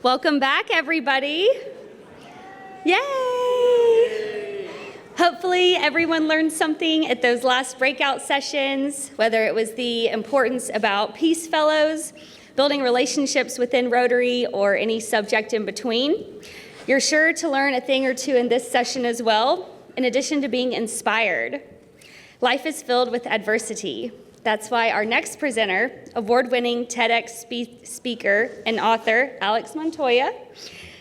Welcome back, everybody. Yay! Hopefully everyone learned something at those last breakout sessions, whether it was the importance about Peace Fellows, building relationships within Rotary, or any subject in between. You're sure to learn a thing or two in this session as well, in addition to being inspired. Life is filled with adversity. That's why our next presenter, award-winning TEDx speaker and author, Alex Montoya,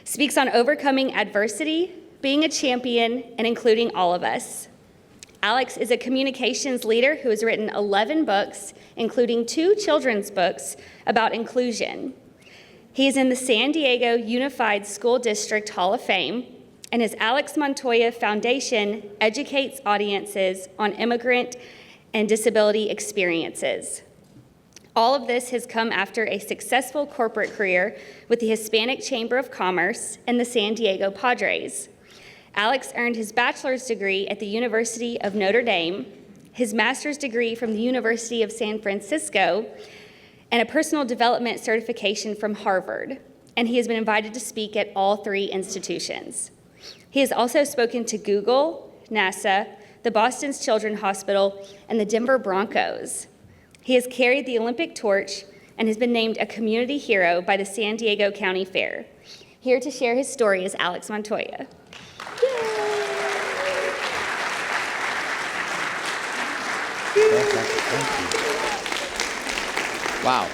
speaks on overcoming adversity, being a champion, and including all of us. Alex is a communications leader who has written 11 books, including 2 children's books about inclusion. He is in the San Diego Unified School District Hall of Fame, and his Alex Montoya Foundation educates audiences on immigrant and disability experiences. All of this has come after a successful corporate career with the Hispanic Chamber of Commerce and the San Diego Padres. Alex earned his bachelor's degree at the University of Notre Dame, his master's degree from the University of San Francisco, and a personal development certification from Harvard, and he has been invited to speak at all 3 institutions. He has also spoken to Google, NASA, the Boston Children's Hospital, and the Denver Broncos. He has carried the Olympic torch and has been named a community hero by the San Diego County Fair. Here to share his story is Alex Montoya. Thank you. Wow.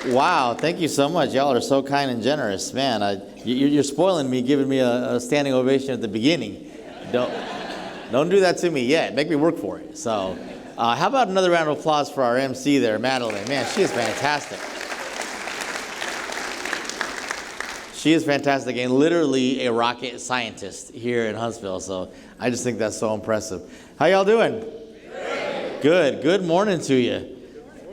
Wow, thank you so much. Y'all are so kind and generous. Man, you're spoiling me, giving me a standing ovation at the beginning. Don't do that to me yet. Make me work for it. So how about another round of applause for our MC there, Madeline. Man, she is fantastic. She is fantastic and literally a rocket scientist here in Huntsville. So I just think that's so impressive. How y'all doing? Good. Good morning to you.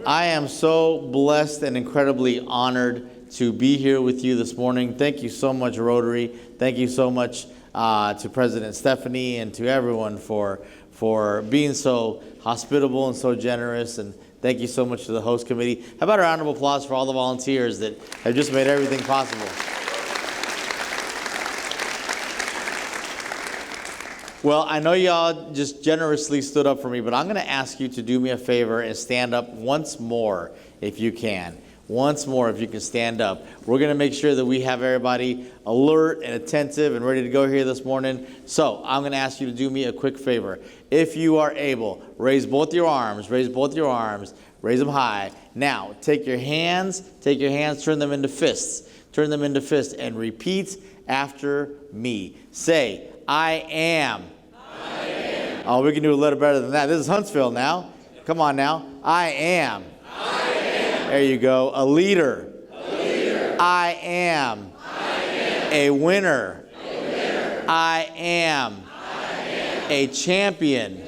I am so blessed and incredibly honored to be here with you this morning. Thank you so much, Rotary. Thank you so much to President Stephanie and to everyone for being so hospitable and so generous. And thank you so much to the host committee. How about a round of applause for all the volunteers that have just made everything possible? Well, I know y'all just generously stood up for me, but I'm going to ask you to do me a favor and stand up once more if you can. Once more if you can stand up. We're going to make sure that we have everybody alert and attentive and ready to go here this morning. So I'm going to ask you to do me a quick favor. If you are able, raise both your arms, raise them high. Now, take your hands, turn them into fists. Turn them into fists and repeat after me. Say, I am. Oh, we can do a little better than that. This is Huntsville now. Come on now. I am. There you go. A leader. I am. A winner. I am. A champion.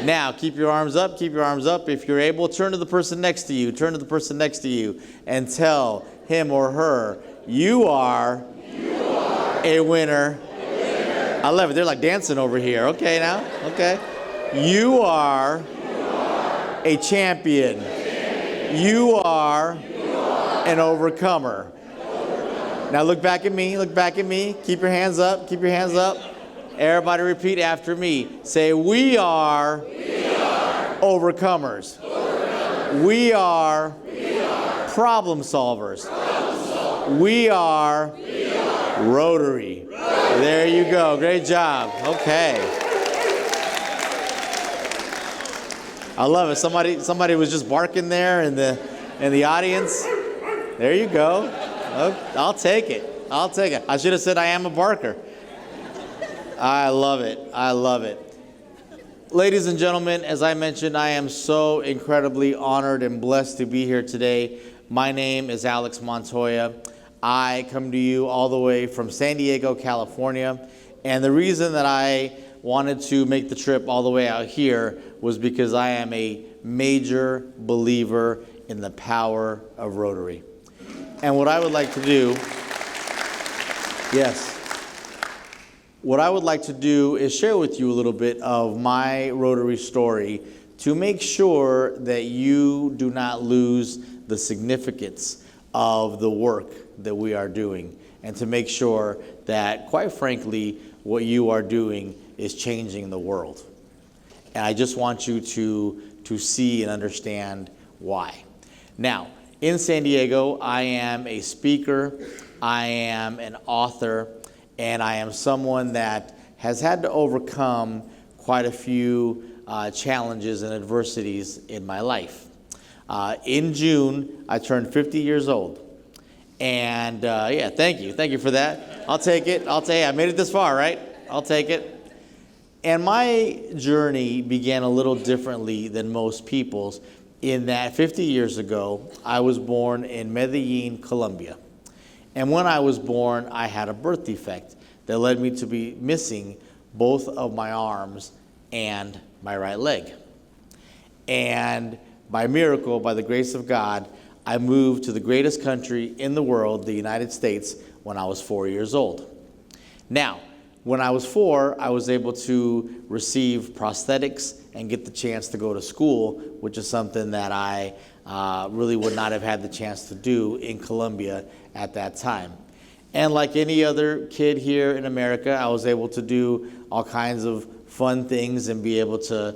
Now, keep your arms up. If you're able, turn to the person next to you. And tell him or her, you are a winner. I love it. They're like dancing over here. Okay, now. Okay. You are a champion. You are an overcomer. Now look back at me. Keep your hands up. Everybody repeat after me. Say, we are overcomers. We are problem solvers. We are Rotary. There you go. Great job. Okay. I love it. Somebody was just barking there in the audience. There you go. I'll take it. I should have said I am a barker. I love it. Ladies and gentlemen, as I mentioned, I am so incredibly honored and blessed to be here today. My name is Alex Montoya. I come to you all the way from San Diego, California. And the reason that I wanted to make the trip all the way out here was because I am a major believer in the power of Rotary. And what I would like to do, what I would like to do is share with you a little bit of my Rotary story to make sure that you do not lose the significance of the work that we are doing, and to make sure that, quite frankly, what you are doing is changing the world. And I just want you to see and understand why. Now, in San Diego, I am a speaker, I am an author, and I am someone that has had to overcome quite a few challenges and adversities in my life. In June, I turned 50 years old. And yeah, thank you for that. I'll take it, I made it this far, right? I'll take it. And my journey began a little differently than most people's, in that 50 years ago, I was born in Medellin, Colombia. And when I was born, I had a birth defect that led me to be missing both of my arms and my right leg. And by miracle, by the grace of God, I moved to the greatest country in the world, the United States, when I was 4 years old. Now, when I was 4, I was able to receive prosthetics and get the chance to go to school, which is something that I really would not have had the chance to do in Colombia at that time. And like any other kid here in America, I was able to do all kinds of fun things and be able to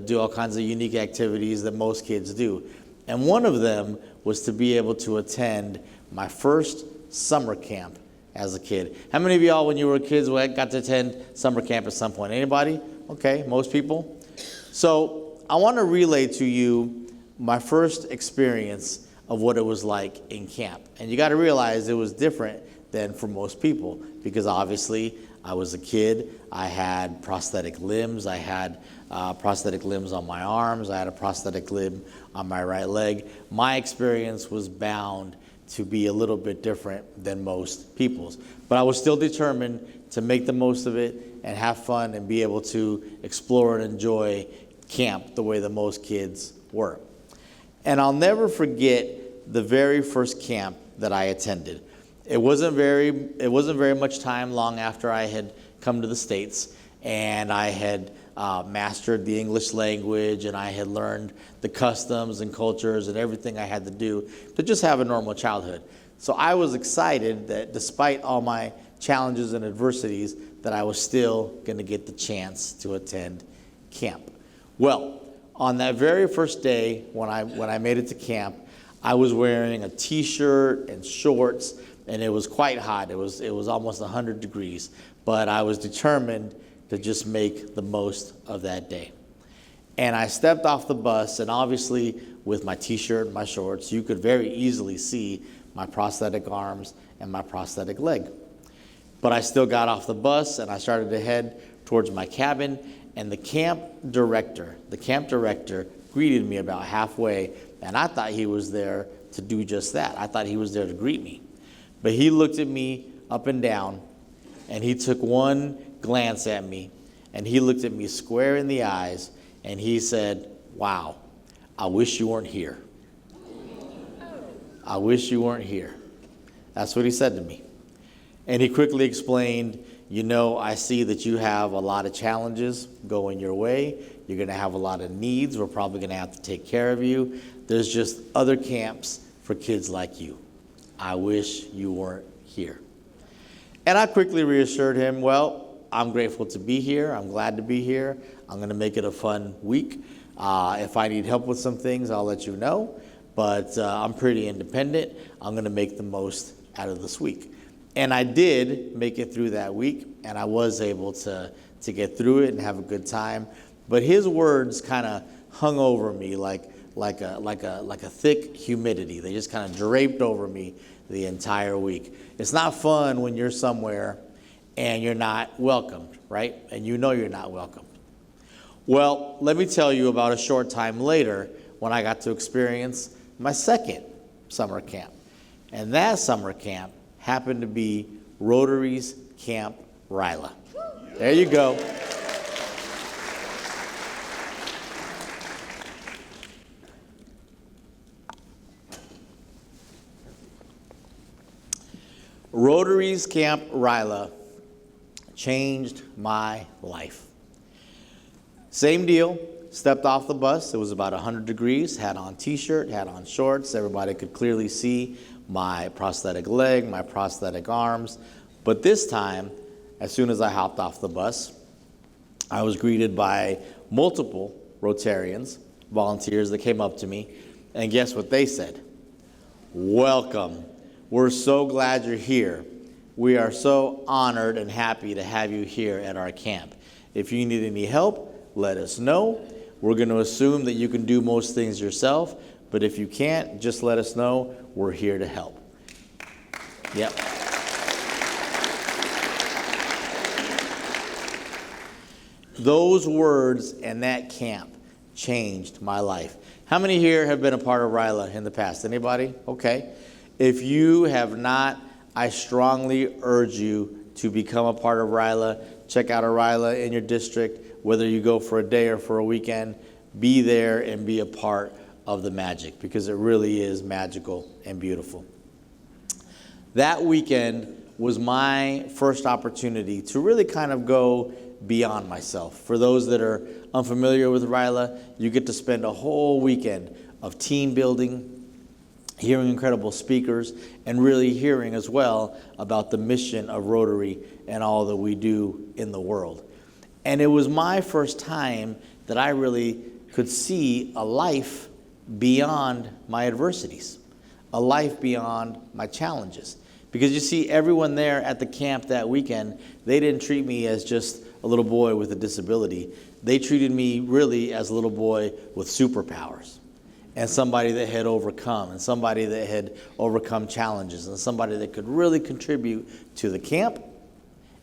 do all kinds of unique activities that most kids do. And one of them was to be able to attend my first summer camp as a kid. How many of y'all, when you were kids, got to attend summer camp at some point? Anybody? Okay, most people. So I want to relay to you my first experience of what it was like in camp. And you got to realize it was different than for most people, because obviously I was a kid. I had prosthetic limbs. I had prosthetic limbs on my arms. I had a prosthetic limb on my right leg. My experience was bound to be a little bit different than most people's. But I was still determined to make the most of it and have fun and be able to explore and enjoy camp the way that most kids were. And I'll never forget the very first camp that I attended. It wasn't very much time long after I had come to the States, and I had mastered the English language, and I had learned the customs and cultures and everything I had to do to just have a normal childhood. So I was excited that despite all my challenges and adversities, that I was still going to get the chance to attend camp. Well, on that very first day when I made it to camp, I was wearing a t-shirt and shorts, and it was quite hot. It was almost 100 degrees, but I was determined to just make the most of that day. And I stepped off the bus, and obviously with my t-shirt and my shorts, you could very easily see my prosthetic arms and my prosthetic leg. But I still got off the bus, and I started to head towards my cabin, and the camp director greeted me about halfway, and I thought he was there to do just that. I thought he was there to greet me. But he looked at me up and down, and he took one glance at me, and he looked at me square in the eyes, and he said, "Wow, I wish you weren't here. I wish you weren't here." That's what he said to me. And he quickly explained, "You know, I see that you have a lot of challenges going your way. You're going to have a lot of needs. We're probably going to have to take care of you. There's just other camps for kids like you. I wish you weren't here." And I quickly reassured him, "Well, I'm grateful to be here. I'm glad to be here. I'm going to make it a fun week. If I need help with some things, I'll let you know. But I'm pretty independent. I'm going to make the most out of this week." And I did make it through that week, and I was able to get through it and have a good time. But his words kind of hung over me like a thick humidity. They just kind of draped over me the entire week. It's not fun when you're somewhere and you're not welcomed, right? And you know you're not welcomed. Well, let me tell you about a short time later when I got to experience my second summer camp. And that summer camp happened to be Rotary's Camp RYLA. There you go. Rotary's Camp RYLA changed my life. Same deal. stepped off the bus. It was about 100 degrees, had on t-shirt, had on shorts. Everybody could clearly see my prosthetic leg, my prosthetic arms. But this time, as soon as I hopped off the bus, I was greeted by multiple Rotarians, volunteers that came up to me, and guess what they said? Welcome. We're so glad you're here. We are so honored and happy to have you here at our camp. If you need any help, let us know. We're going to assume that you can do most things yourself, but if you can't, just let us know. We're here to help. Yep. Those words and that camp changed my life. How many here have been a part of RYLA in the past? Anybody? Okay. If you have not, I strongly urge you to become a part of RYLA. Check out a RYLA in your district, whether you go for a day or for a weekend. Be there and be a part of the magic, because it really is magical and beautiful. That weekend was my first opportunity to really kind of go beyond myself. For those that are unfamiliar with RYLA, you get to spend a whole weekend of team building, hearing incredible speakers, and really hearing as well about the mission of Rotary and all that we do in the world. And it was my first time that I really could see a life beyond my adversities, a life beyond my challenges. Because you see, everyone there at the camp that weekend, they didn't treat me as just a little boy with a disability. They treated me really as a little boy with superpowers, and somebody that had overcome, and somebody that had overcome challenges, and somebody that could really contribute to the camp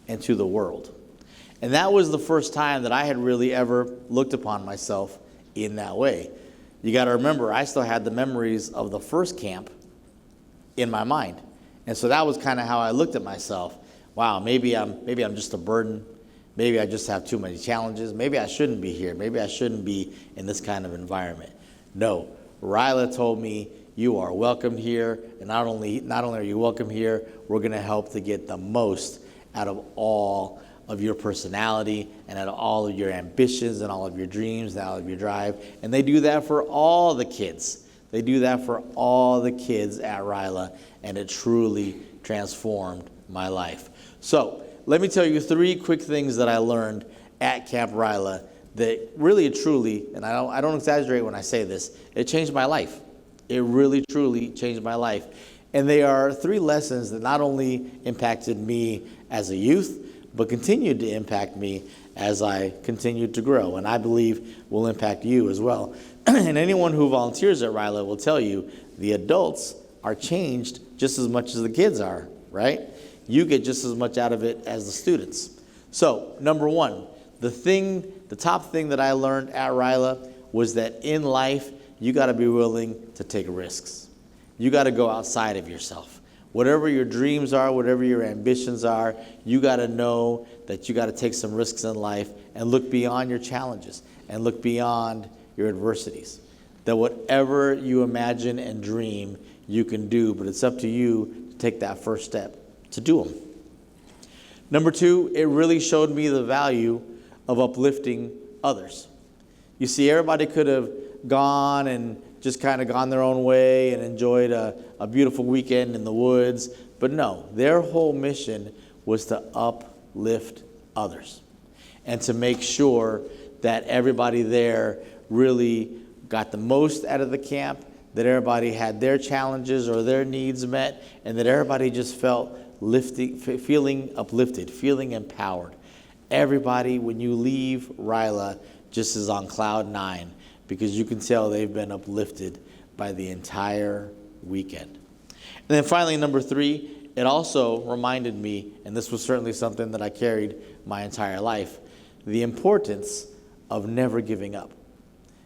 and to the world. And that was the first time that I had really ever looked upon myself in that way. You got to remember, I still had the memories of the first camp in my mind. And so that was kind of how I looked at myself. Wow, maybe I'm just a burden. Maybe I just have too many challenges. Maybe I shouldn't be here. Maybe I shouldn't be in this kind of environment. No, RYLA told me, you are welcome here. And not only are you welcome here, we're going to help to get the most out of all of your personality and out of all of your ambitions and all of your dreams and all of your drive. And they do that for all the kids. They do that for all the kids at RYLA, and it truly transformed my life. So let me tell you 3 quick things that I learned at Camp RYLA that really, truly, and I don't exaggerate when I say this, it changed my life. It really, truly changed my life. And they are 3 lessons that not only impacted me as a youth, but continued to impact me as I continued to grow, and I believe will impact you as well. And anyone who volunteers at RYLA will tell you the adults are changed just as much as the kids are, right? You get just as much out of it as the students. So, number 1, the top thing that I learned at RYLA was that in life, you got to be willing to take risks. You got to go outside of yourself. Whatever your dreams are, whatever your ambitions are, you got to know that you got to take some risks in life and look beyond your challenges and look beyond your adversities. That whatever you imagine and dream, you can do, but it's up to you to take that first step to do them. Number 2, it really showed me the value of uplifting others. You see, everybody could have gone and just kind of gone their own way and enjoyed a beautiful weekend in the woods, but no, their whole mission was to uplift others and to make sure that everybody there really got the most out of the camp, that everybody had their challenges or their needs met, and that everybody just felt feeling uplifted, feeling empowered. Everybody, when you leave RYLA, just is on cloud 9, because you can tell they've been uplifted by the entire weekend. And then finally, number 3, it also reminded me, and this was certainly something that I carried my entire life, the importance of never giving up.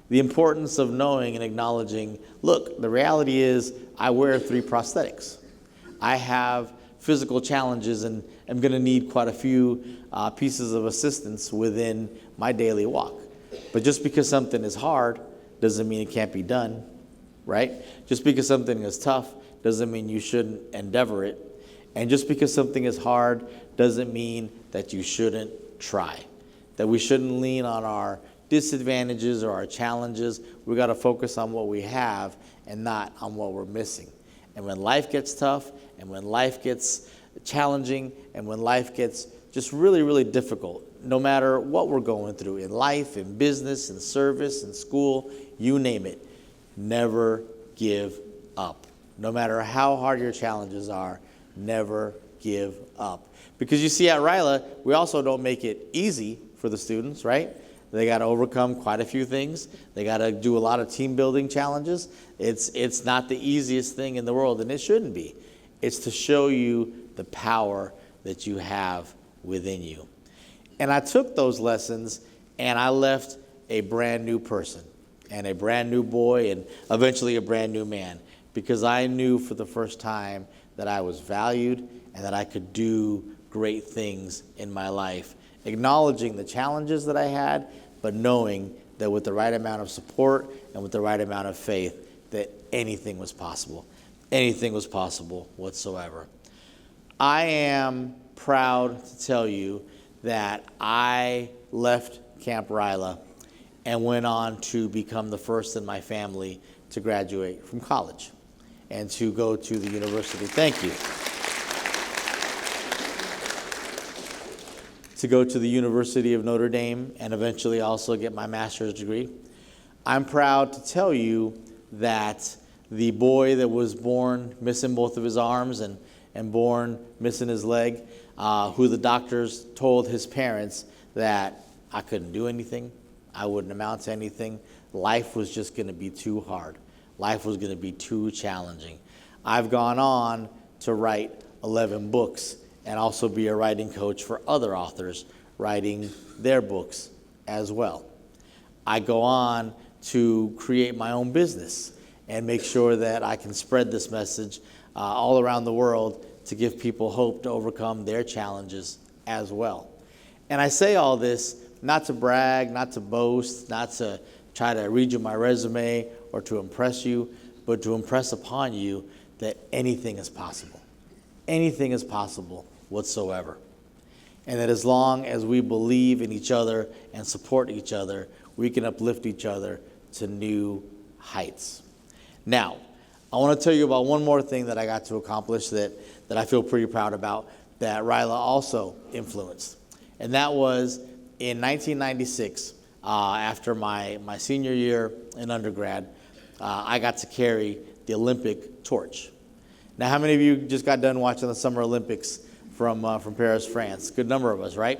The importance of knowing and acknowledging, look, the reality is I wear 3 prosthetics. I have physical challenges and am going to need quite a few pieces of assistance within my daily walk. But just because something is hard doesn't mean it can't be done, right? Just because something is tough doesn't mean you shouldn't endeavor it. And just because something is hard doesn't mean that you shouldn't try, that we shouldn't lean on our disadvantages or our challenges. We got to focus on what we have and not on what we're missing. And when life gets tough, and when life gets challenging, and when life gets just really, really difficult, no matter what we're going through in life, in business, in service, in school, you name it, never give up. No matter how hard your challenges are, never give up. Because you see, at RYLA, we also don't make it easy for the students, right? They got to overcome quite a few things. They got to do a lot of team building challenges. It's not the easiest thing in the world, and it shouldn't be. It's to show you the power that you have within you. And I took those lessons and I left a brand new person and a brand new boy and eventually a brand new man, because I knew for the first time that I was valued and that I could do great things in my life, acknowledging the challenges that I had, but knowing that with the right amount of support and with the right amount of faith, that anything was possible. Anything was possible whatsoever. I am proud to tell you that I left Camp RYLA and went on to become the first in my family to graduate from college and to go to the university. Thank you. To go to the University of Notre Dame and eventually also get my master's degree. I'm proud to tell you that the boy that was born missing both of his arms and born missing his leg, who the doctors told his parents that I couldn't do anything, I wouldn't amount to anything, life was just going to be too hard. Life was going to be too challenging. I've gone on to write 11 books and also be a writing coach for other authors writing their books as well. I go on to create my own business and make sure that I can spread this message all around the world to give people hope to overcome their challenges as well. And I say all this not to brag, not to boast, not to try to read you my resume or to impress you, but to impress upon you that anything is possible. Anything is possible whatsoever. And that as long as we believe in each other and support each other, we can uplift each other to new heights. Now, I want to tell you about one more thing that I got to accomplish that I feel pretty proud about, that RYLA also influenced. And that was in 1996, after my senior year in undergrad, I got to carry the Olympic torch. Now, how many of you just got done watching the Summer Olympics from Paris, France? Good number of us, right?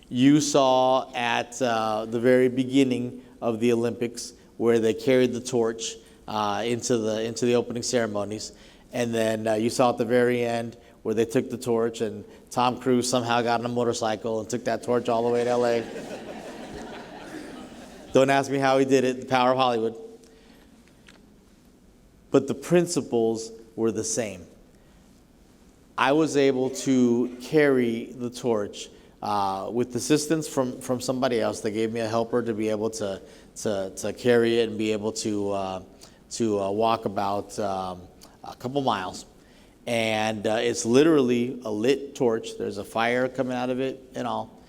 You saw at the very beginning of the Olympics where they carried the torch into the opening ceremonies, and then you saw at the very end where they took the torch and Tom Cruise somehow got on a motorcycle and took that torch all the way to LA. Don't ask me how he did it, the power of Hollywood. But the principles were the same. I was able to carry the torch with assistance from somebody else. They gave me a helper to be able to carry it and be able to walk about a couple miles. And it's literally a lit torch. There's a fire coming out of it and all.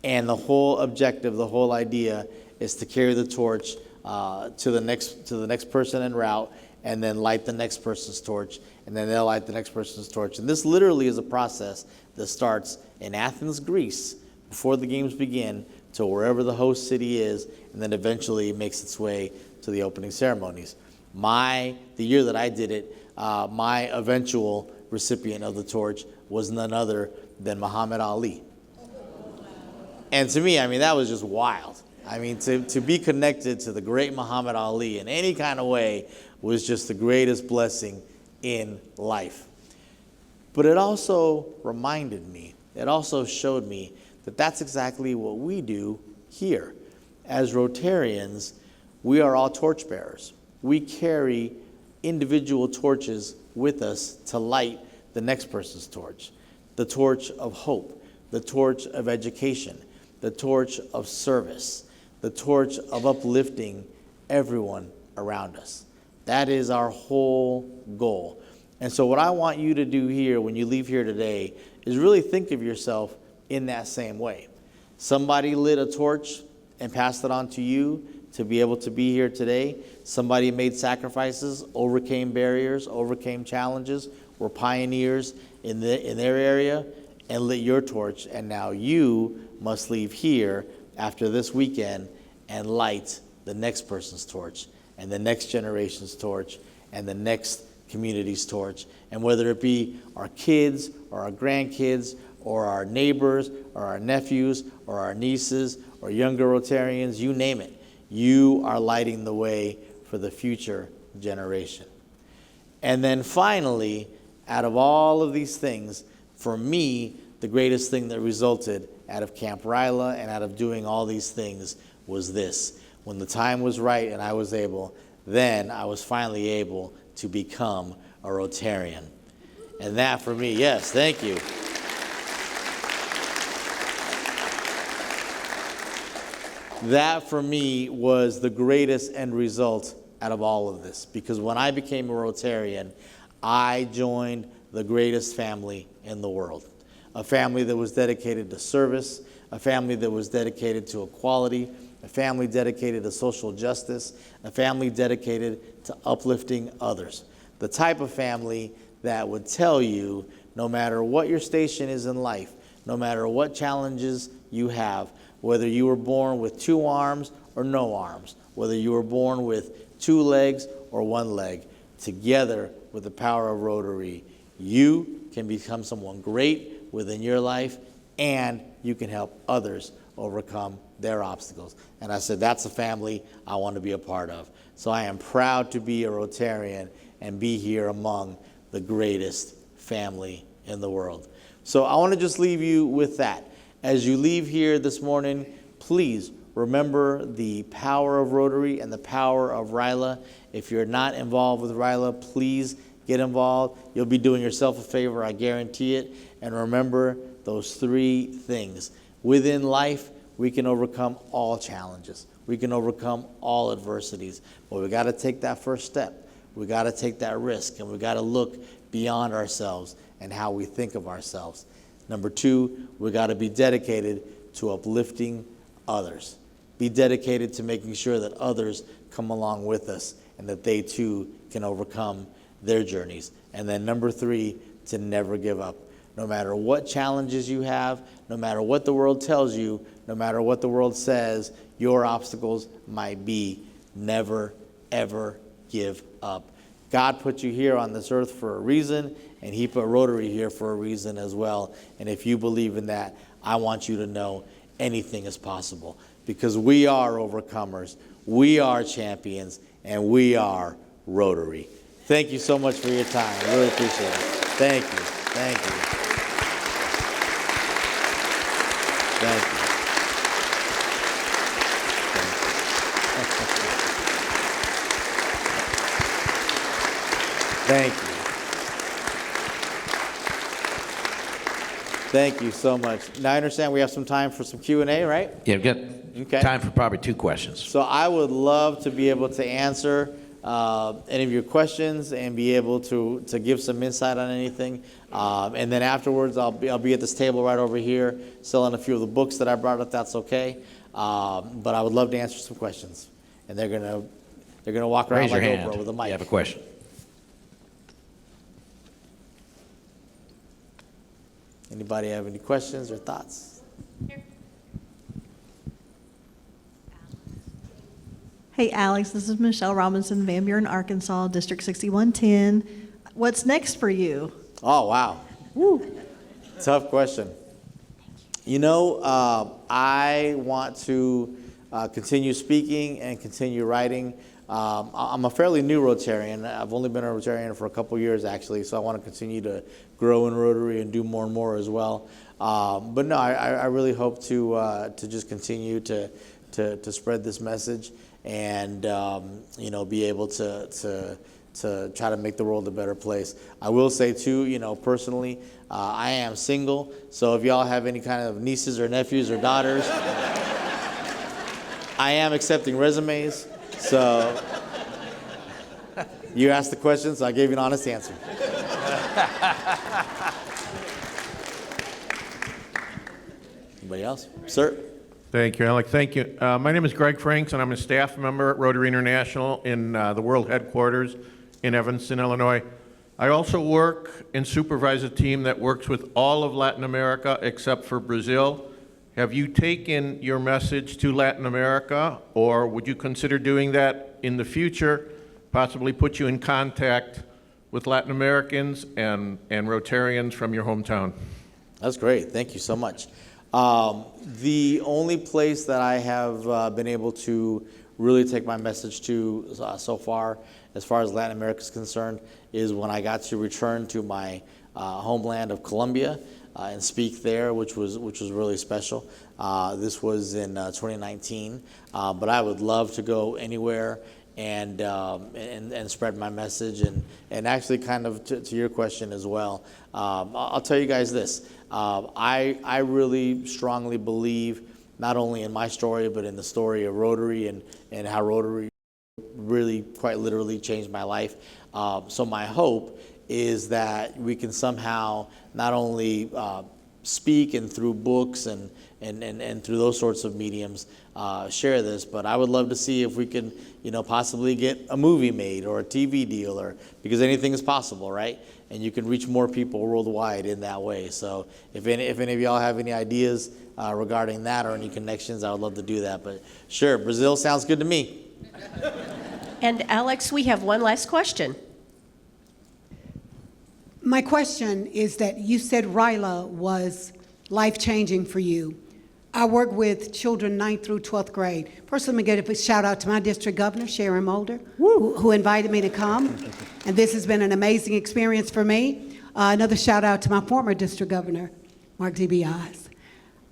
And the whole objective, the whole idea is to carry the torch to the next person en route, and then light the next person's torch, and then they'll light the next person's torch. And this literally is a process that starts in Athens, Greece, before the games begin, to wherever the host city is, and then eventually makes its way to the opening ceremonies. The year that I did it, my eventual recipient of the torch was none other than Muhammad Ali. And to me, I mean, that was just wild. I mean, to be connected to the great Muhammad Ali in any kind of way was just the greatest blessing in life. But it also reminded me, it also showed me that that's exactly what we do here. As Rotarians, we are all torchbearers. We carry individual torches with us to light the next person's torch. The torch of hope, the torch of education, the torch of service, the torch of uplifting everyone around us. That is our whole goal. And so what I want you to do here when you leave here today is really think of yourself in that same way. Somebody lit a torch and passed it on to you to be able to be here today. Somebody made sacrifices, overcame barriers, overcame challenges, were pioneers in their area, and lit your torch. And now you must leave here after this weekend and light the next person's torch, and the next generation's torch, and the next community's torch. And whether it be our kids or our grandkids or our neighbors or our nephews or our nieces or younger Rotarians, you name it, you are lighting the way for the future generation. And then finally, out of all of these things, for me, the greatest thing that resulted out of Camp RYLA and out of doing all these things was this. When the time was right and I was able, then I was finally able to become a Rotarian. And that for me, yes, thank you. That for me was the greatest end result out of all of this, because when I became a Rotarian, I joined the greatest family in the world. A family that was dedicated to service, a family that was dedicated to equality, a family dedicated to social justice, a family dedicated to uplifting others. The type of family that would tell you, no matter what your station is in life, no matter what challenges you have, whether you were born with 2 arms or no arms, whether you were born with 2 legs or 1 leg, together with the power of Rotary, you can become someone great within your life, and you can help others overcome their obstacles. And I said, that's a family I want to be a part of. So I am proud to be a Rotarian and be here among the greatest family in the world. So I want to just leave you with that. As you leave here this morning, please remember the power of Rotary and the power of RYLA. If you're not involved with RYLA, please get involved. You'll be doing yourself a favor, I guarantee it. And remember those 3 things. Within life, we can overcome all challenges. We can overcome all adversities. But we got to take that first step. We got to take that risk, and we got to look beyond ourselves and how we think of ourselves. Number 2, we got to be dedicated to uplifting others. Be dedicated to making sure that others come along with us and that they too can overcome their journeys. And then number 3, to never give up. No matter what challenges you have, no matter what the world tells you, no matter what the world says your obstacles might be, never, ever give up. God put you here on this earth for a reason, and he put Rotary here for a reason as well. And if you believe in that, I want you to know anything is possible, because we are overcomers, we are champions, and we are Rotary. Thank you so much for your time. I really appreciate it. Thank you. Thank you. Thank you. Thank you. Thank you so much. Now I understand we have some time for some Q&A, right? Yeah, we've got Okay. time for probably 2 questions. So I would love to be able to answer any of your questions and be able to give some insight on anything. And then afterwards, I'll be at this table right over here selling a few of the books that I brought, if that's okay. But I would love to answer some questions. And they're gonna walk around Raise your like hand Oprah with a mic. if you have a question. Anybody have any questions or thoughts? Hey, Alex, this is Michelle Robinson, Van Buren, Arkansas, District 6110. What's next for you? Oh, wow. Woo. Tough question. You know, I want to continue speaking and continue writing. I'm a fairly new Rotarian. I've only been a Rotarian for a couple years, actually, so I want to continue to grow in Rotary and do more and more as well. But no, I really hope to just continue to spread this message and you know, be able to try to make the world a better place. I will say too, you know, personally, I am single, so if y'all have any kind of nieces or nephews or daughters, I am accepting resumes. So you asked the question, so I gave you an honest answer. Anybody else? Sir? Thank you, Alec. Thank you. My name is Greg Franks, and I'm a staff member at Rotary International in the world headquarters in Evanston, Illinois. I also work and supervise a team that works with all of Latin America except for Brazil. Have you taken your message to Latin America, or would you consider doing that in the future, possibly put you in contact with Latin Americans and Rotarians from your hometown? That's great. Thank you so much. The only place that I have been able to really take my message to so far, as Latin America is concerned, is when I got to return to my homeland of Colombia and speak there, which was really special. This was in 2019, but I would love to go anywhere and spread my message and actually kind of to your question as well. I'll tell you guys this. I really strongly believe not only in my story, but in the story of Rotary and how Rotary really quite literally changed my life. So my hope is that we can somehow not only speak and through books and through those sorts of mediums share this, but I would love to see if we can, possibly get a movie made or a TV deal, or because anything is possible, right? And you can reach more people worldwide in that way. So if any of y'all have any ideas regarding that or any connections, I would love to do that. But sure, Brazil sounds good to me. And Alex, we have one last question. My question is that you said RYLA was life-changing for you. I work with children 9th through 12th grade. First, let me give a shout out to my district governor, Sharon Mulder, who invited me to come. And this has been an amazing experience for me. Another shout out to my former district governor, Mark DeBiase.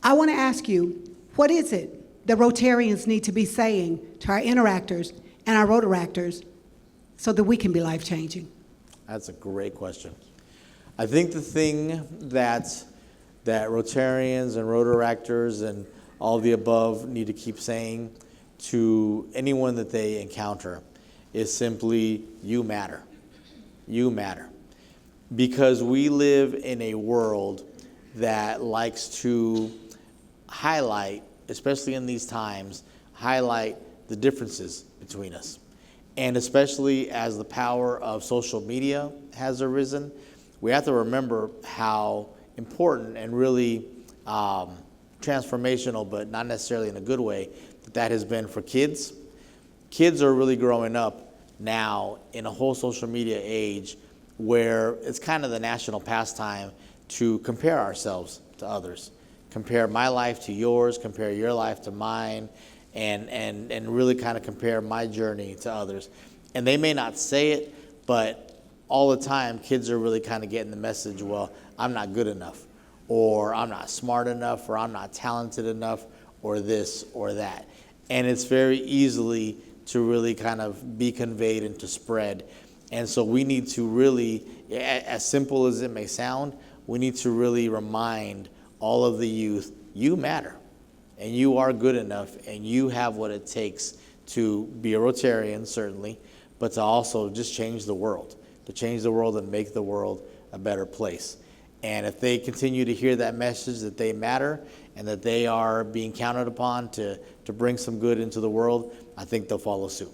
I want to ask you, what is it that Rotarians need to be saying to our interactors and our Rotaractors so that we can be life-changing? That's a great question. I think the thing that Rotarians and Rotaractors and all the above need to keep saying to anyone that they encounter is simply, you matter. You matter. Because we live in a world that likes to highlight, especially in these times, highlight the differences between us. And especially as the power of social media has arisen, we have to remember how important and really transformational, but not necessarily in a good way, that has been for kids. Kids are really growing up now in a whole social media age where it's kind of the national pastime to compare ourselves to others. Compare my life to yours, compare your life to mine, and really kind of compare my journey to others. And they may not say it, but all the time, kids are really kind of getting the message, well, I'm not good enough, or I'm not smart enough, or I'm not talented enough, or this or that. And it's very easily to really kind of be conveyed and to spread. And so we need to really, as simple as it may sound, we need to really remind all of the youth, you matter, and you are good enough, and you have what it takes to be a Rotarian, certainly, but to also just change the world. To change the world and make the world a better place. And if they continue to hear that message that they matter and that they are being counted upon to bring some good into the world, I think they'll follow suit.